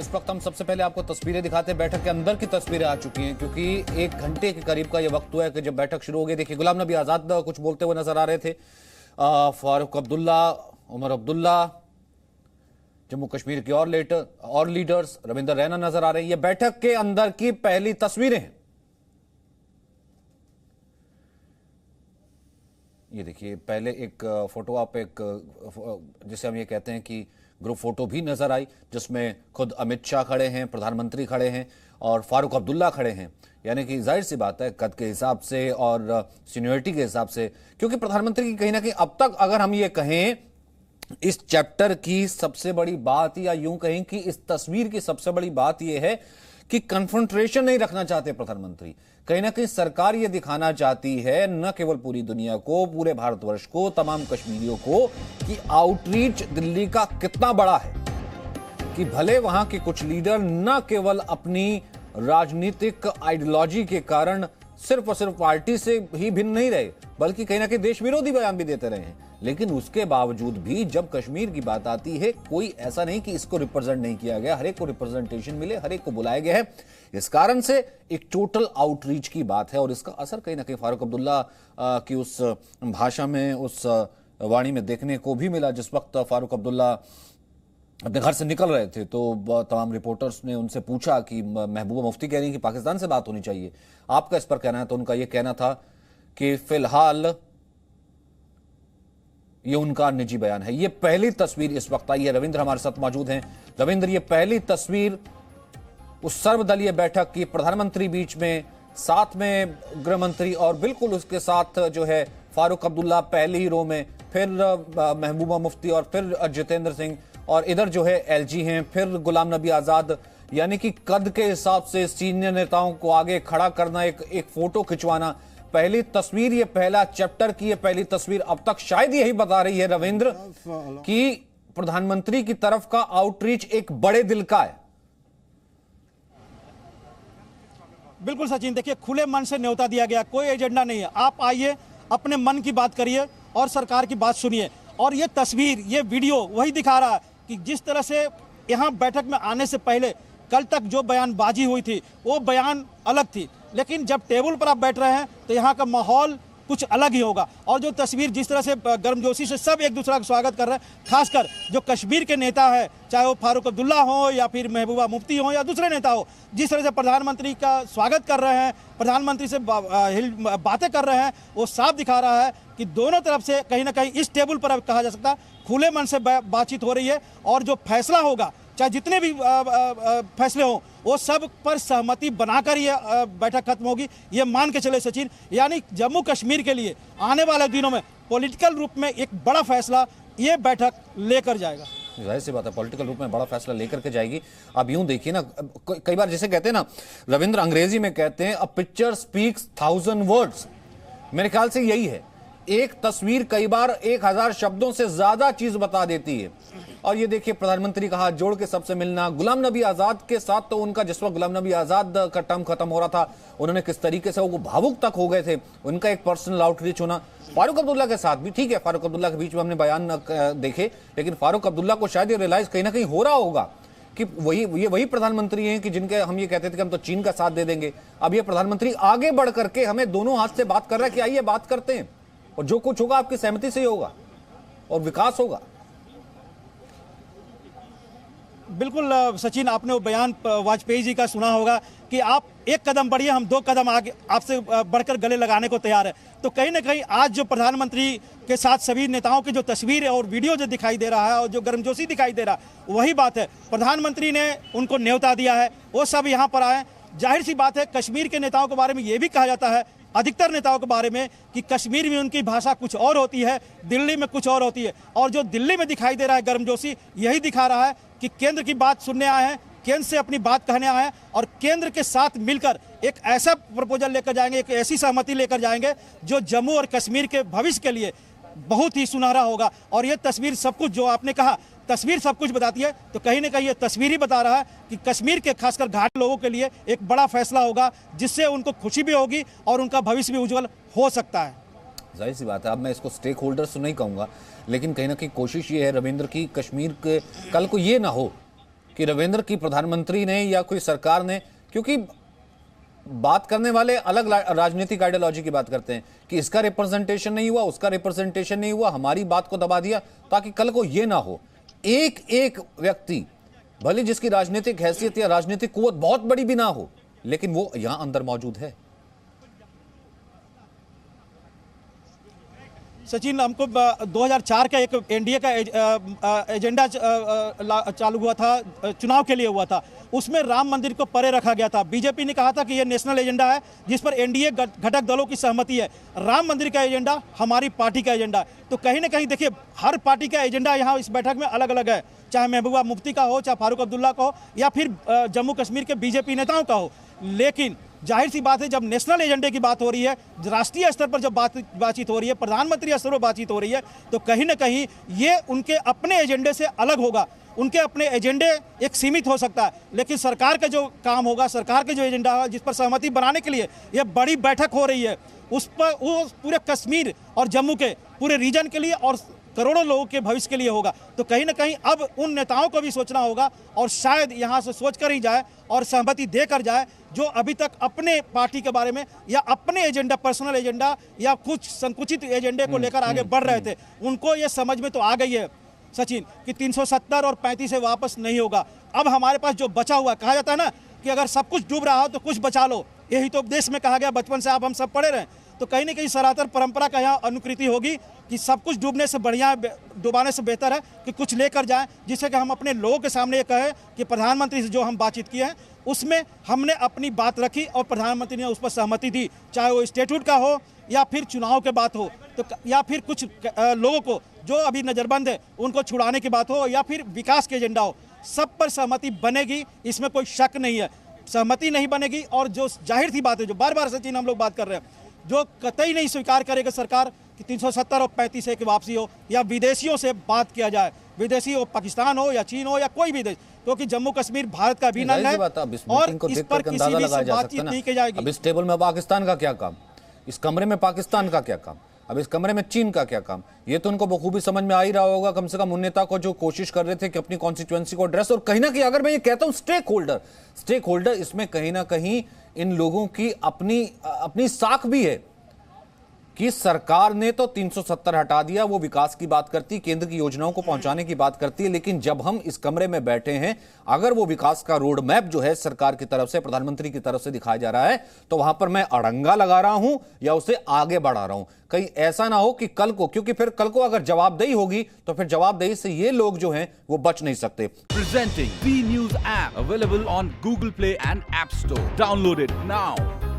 इस वक्त हम सबसे पहले आपको तस्वीरें दिखाते हैं। बैठक के अंदर की तस्वीरें आ चुकी हैं क्योंकि 1 घंटे के करीब का ये वक्त हुआ है कि जब बैठक शुरू हो गई। देखिए, गुलाम नबी आजाद कुछ बोलते हुए नजर आ रहे थे, फारूक अब्दुल्ला, उमर अब्दुल्ला, जम्मू कश्मीर के और लीडर्स, रविंद्र रैना नजर आ रहे हैं। ये बैठक के अंदर की पहली तस्वीरें हैं। ये देखिए, पहले एक फोटो आप जिसे हम ये कहते हैं कि ग्रुप फोटो भी नजर आई, जिसमें खुद अमित शाह खड़े हैं, प्रधानमंत्री खड़े हैं और फारूक अब्दुल्ला खड़े हैं। यानी कि जाहिर सी बात है, कद के हिसाब से और सीनियरिटी के हिसाब से, क्योंकि प्रधानमंत्री की कहीं ना कहीं अब तक अगर हम ये कहें इस चैप्टर की सबसे बड़ी बात, या यूं कहें कि इस तस्वीर की सबसे बड़ी बात यह है कि कन्फ्रंट्रेशन नहीं रखना चाहते प्रधानमंत्री। कहीं ना कहीं सरकार यह दिखाना चाहती है, न केवल पूरी दुनिया को, पूरे भारतवर्ष को, तमाम कश्मीरियों को, कि आउटरीच दिल्ली का कितना बड़ा है, कि भले वहां के कुछ लीडर न केवल अपनी राजनीतिक आइडियोलॉजी के कारण सिर्फ और सिर्फ पार्टी से ही भिन्न नहीं रहे, बल्कि कहीं ना कहीं देश विरोधी बयान भी देते रहे हैं। लेकिन उसके बावजूद भी जब कश्मीर की बात आती है, कोई ऐसा नहीं कि इसको रिप्रेजेंट नहीं किया गया, हर एक को रिप्रेजेंटेशन मिले, हर एक को बुलाया गया है। इस कारण से एक टोटल आउटरीच की बात है और इसका असर कहीं ना कहीं फारूक अब्दुल्ला की उस भाषा में, उस वाणी में देखने को भी मिला। जिस वक्त फारूक अब्दुल्ला अपने घर से निकल रहे थे तो तमाम रिपोर्टर्स ने उनसे पूछा कि महबूबा मुफ्ती कह रही हैं कि पाकिस्तान से बात होनी चाहिए, आपका इस पर कहना है? तो उनका यह कहना था कि फिलहाल ये उनका निजी बयान है। ये पहली तस्वीर इस वक्त आई है। रविंद्र हमारे साथ मौजूद हैं। रविंद्र, ये पहली तस्वीर उस सर्वदलीय बैठक की, प्रधानमंत्री बीच में, साथ में गृह मंत्री और बिल्कुल उसके साथ जो है फारूक अब्दुल्ला पहली ही रो में, फिर महबूबा मुफ्ती और फिर जितेंद्र सिंह, और इधर जो है एलजी हैं, फिर गुलाम नबी आजाद। यानी कि कद के हिसाब से सीनियर नेताओं को आगे खड़ा करना, एक फोटो खिंचवाना। पहली तस्वीर, ये पहला चैप्टर की ये पहली तस्वीर अब तक शायद यही बता रही है रविंद्र कि प्रधानमंत्री की तरफ का आउटरीच एक बड़े दिल का है। बिल्कुल सचिन, देखिए, खुले मन से न्योता दिया गया, कोई एजेंडा नहीं है। आप आइए, अपने मन की बात करिए और सरकार की बात सुनिए। और ये तस्वीर, ये वीडियो वही दिखा रहा है कि जिस तरह से यहाँ बैठक में आने से पहले कल तक जो बयानबाजी हुई थी वो बयान अलग थी, लेकिन जब टेबल पर आप बैठ रहे हैं तो यहाँ का माहौल कुछ अलग ही होगा। और जो तस्वीर, जिस तरह से गर्मजोशी से सब एक दूसरे का स्वागत कर रहे हैं, खासकर जो कश्मीर के नेता है, चाहे वो फारूक अब्दुल्ला हो या फिर महबूबा मुफ्ती हो या दूसरे नेता हो, जिस तरह से प्रधानमंत्री का स्वागत कर रहे हैं, प्रधानमंत्री से बातें कर रहे हैं, वो साफ दिखा रहा है कि दोनों तरफ से कहीं ना कहीं इस टेबल पर अब कहा जा सकता है खुले मन से बातचीत हो रही है। और जो फैसला होगा, चाहे जितने भी फैसले हों, वो सब पर सहमति बनाकर ये बैठक खत्म होगी, ये मान के चले सचिन। यानी जम्मू कश्मीर के लिए आने वाले दिनों में पॉलिटिकल रूप में एक बड़ा फैसला ये बैठक लेकर जाएगा। जाहिर सी बात है, पॉलिटिकल रूप में बड़ा फैसला लेकर के जाएगी। अब यूं देखिए ना, कई बार जैसे कहते हैं ना रविंद्र, अंग्रेजी में कहते हैं अ पिक्चर स्पीक्स 1000 वर्ड्स। मेरे ख्याल से यही है, एक तस्वीर कई बार 1000 शब्दों से ज्यादा चीज बता देती है। और ये देखिए, प्रधानमंत्री का हाथ जोड़ के सबसे मिलना, गुलाम नबी आजाद के साथ तो उनका, जिस वक्त गुलाम नबी आजाद का टर्म खत्म हो रहा था, उन्होंने किस तरीके से वो भावुक तक हो गए थे, उनका एक पर्सनल आउटरीच होना। फारूक अब्दुल्ला के साथ भी ठीक है, फारूक अब्दुल्ला के बीच में हमने बयान देखे, लेकिन फारूक अब्दुल्ला को शायद ये रियलाइज कहीं ना कहीं हो रहा होगा कि वही प्रधानमंत्री हैं कि जिनके हम ये कहते थे कि हम तो चीन का साथ दे देंगे। अब ये प्रधानमंत्री आगे बढ़ करके हमें दोनों हाथ से बात कर रहा है कि आइए बात करते हैं, और जो कुछ होगा आपकी सहमति से ही होगा और विकास होगा। बिल्कुल सचिन, आपने वो बयान वाजपेयी जी का सुना होगा कि आप एक कदम बढ़िए, हम 2 कदम आगे आपसे बढ़कर गले लगाने को तैयार है। तो कहीं ना कहीं आज जो प्रधानमंत्री के साथ सभी नेताओं की जो तस्वीर और वीडियो जो दिखाई दे रहा है और जो गर्मजोशी दिखाई दे रहा है, वही बात है। प्रधानमंत्री ने उनको न्योता दिया है, वो सब यहाँ पर आए। जाहिर सी बात है, कश्मीर के नेताओं के बारे में ये भी कहा जाता है, अधिकतर नेताओं के बारे में, कि कश्मीर में उनकी भाषा कुछ और होती है, दिल्ली में कुछ और होती है। और जो दिल्ली में दिखाई दे रहा है गर्मजोशी, यही दिखा रहा है कि केंद्र की बात सुनने आए हैं, केंद्र से अपनी बात कहने आए हैं और केंद्र के साथ मिलकर एक ऐसा प्रपोजल लेकर जाएंगे, एक ऐसी सहमति लेकर जाएंगे जो जम्मू और कश्मीर के भविष्य के लिए बहुत ही सुनहरा होगा। और ये तस्वीर सब कुछ, जो आपने कहा तस्वीर सब कुछ बताती है, तो कहीं ना कहीं ये तस्वीर ही बता रहा है कि कश्मीर के खासकर घाट लोगों के लिए एक बड़ा फैसला होगा, जिससे उनको खुशी भी होगी और उनका भविष्य भी उज्जवल हो सकता है। जाहिर सी बात है, अब मैं इसको स्टेक होल्डर्स तो नहीं कहूँगा, लेकिन कहीं ना कहीं कोशिश ये है रविंद्र की, कश्मीर के कल को ये ना हो कि रविंद्र की प्रधानमंत्री ने या कोई सरकार ने, क्योंकि बात करने वाले अलग राजनीतिक आइडियोलॉजी की बात करते हैं कि इसका रिप्रेजेंटेशन नहीं हुआ, उसका रिप्रेजेंटेशन नहीं हुआ, हमारी बात को दबा दिया, ताकि कल को यह ना हो एक एक व्यक्ति भले जिसकी राजनीतिक हैसियत या राजनीतिक कुव्वत बहुत बड़ी भी ना हो, लेकिन वो यहां अंदर मौजूद है। सचिन, हमको 2004 का एक एनडीए का एजेंडा चालू हुआ था, चुनाव के लिए हुआ था। उसमें राम मंदिर को परे रखा गया था। बीजेपी ने कहा था कि यह नेशनल एजेंडा है जिस पर एनडीए घटक दलों की सहमति है। राम मंदिर का एजेंडा हमारी पार्टी का एजेंडा है। तो कहीं ना कहीं देखिए, हर पार्टी का एजेंडा यहाँ इस बैठक में अलग अलग है, चाहे महबूबा मुफ्ती का हो, चाहे फारूक अब्दुल्ला का हो, या फिर जम्मू कश्मीर के बीजेपी नेताओं का हो। लेकिन जाहिर सी बात है, जब नेशनल एजेंडे की बात हो रही है, राष्ट्रीय स्तर पर जब बातचीत हो रही है, प्रधानमंत्री स्तर पर बातचीत हो रही है, तो कहीं ना कहीं ये उनके अपने एजेंडे से अलग होगा। उनके अपने एजेंडे एक सीमित हो सकता है, लेकिन सरकार का जो काम होगा, सरकार के जो एजेंडा है, जिस पर सहमति बनाने के लिए ये बड़ी बैठक हो रही है, उस पर वो पूरे कश्मीर और जम्मू के पूरे रीजन के लिए और करोड़ों लोगों के भविष्य के लिए होगा। तो कहीं ना कहीं अब उन नेताओं को भी सोचना होगा, और शायद यहाँ से सोच कर ही जाए और सहमति देकर जाए, जो अभी तक अपने पार्टी के बारे में या अपने एजेंडा, पर्सनल एजेंडा या कुछ संकुचित एजेंडे को लेकर आगे बढ़ रहे थे। उनको ये समझ में तो आ गई है सचिन कि 370 और 35 से वापस नहीं होगा। अब हमारे पास जो बचा हुआ, कहा जाता है ना कि अगर सब कुछ डूब रहा हो तो कुछ बचा लो, यही तो उपदेश में कहा गया, बचपन से आप हम सब पढ़े रहे। तो कहीं ना कहीं सनातन परंपरा का यहाँ अनुकृति होगी कि सब कुछ डूबने से बढ़िया, डुबाने से बेहतर है कि कुछ लेकर जाएं, जिससे कि हम अपने लोगों के सामने ये कहें कि प्रधानमंत्री से जो हम बातचीत किए हैं उसमें हमने अपनी बात रखी और प्रधानमंत्री ने उस पर सहमति दी, चाहे वो स्टेट्यूट का हो या फिर चुनाव के बात हो, तो या फिर कुछ लोगों को जो अभी नज़रबंद है उनको छुड़ाने की बात हो, या फिर विकास के एजेंडा हो, सब पर सहमति बनेगी, इसमें कोई शक नहीं है। सहमति नहीं बनेगी, और जो जाहिर सी बात है, जो बार बार सचिन हम लोग बात कर रहे हैं, जो कतई नहीं स्वीकार करेगा सरकार कि 370 और 35 की वापसी हो, या विदेशियों से बात किया जाए, विदेशी हो, पाकिस्तान हो या चीन हो या कोई भी देश, क्योंकि जम्मू कश्मीर भारत का अभिन्न है और इस पर किसी भी बातचीत नहीं की जाएगी। अब इस टेबल में पाकिस्तान का क्या काम, इस कमरे में पाकिस्तान का क्या काम, अब इस कमरे में चीन का क्या काम, ये तो उनको बखूबी समझ में आ ही रहा होगा। कम से कम उन नेता को जो कोशिश कर रहे थे कि अपनी कॉन्स्टिट्यूएंसी को एड्रेस, और कहीं ना कहीं अगर मैं ये कहता हूं स्टेक होल्डर इसमें कहीं ना कहीं इन लोगों की अपनी साख भी है कि सरकार ने तो 370 हटा दिया, वो विकास की बात करती, केंद्र की योजनाओं को पहुंचाने की बात करती है, लेकिन जब हम इस कमरे में बैठे हैं, अगर वो विकास का रोड मैप जो है सरकार की तरफ से, प्रधानमंत्री की तरफ से दिखाया जा रहा है, तो वहां पर मैं अड़ंगा लगा रहा हूं या उसे आगे बढ़ा रहा हूं। कहीं ऐसा ना हो कि कल को, क्योंकि फिर कल को अगर जवाबदेही होगी तो फिर जवाबदेही से ये लोग जो हैं वो बच नहीं सकते। Presenting B News app available on Google Play and App Store. Download it now.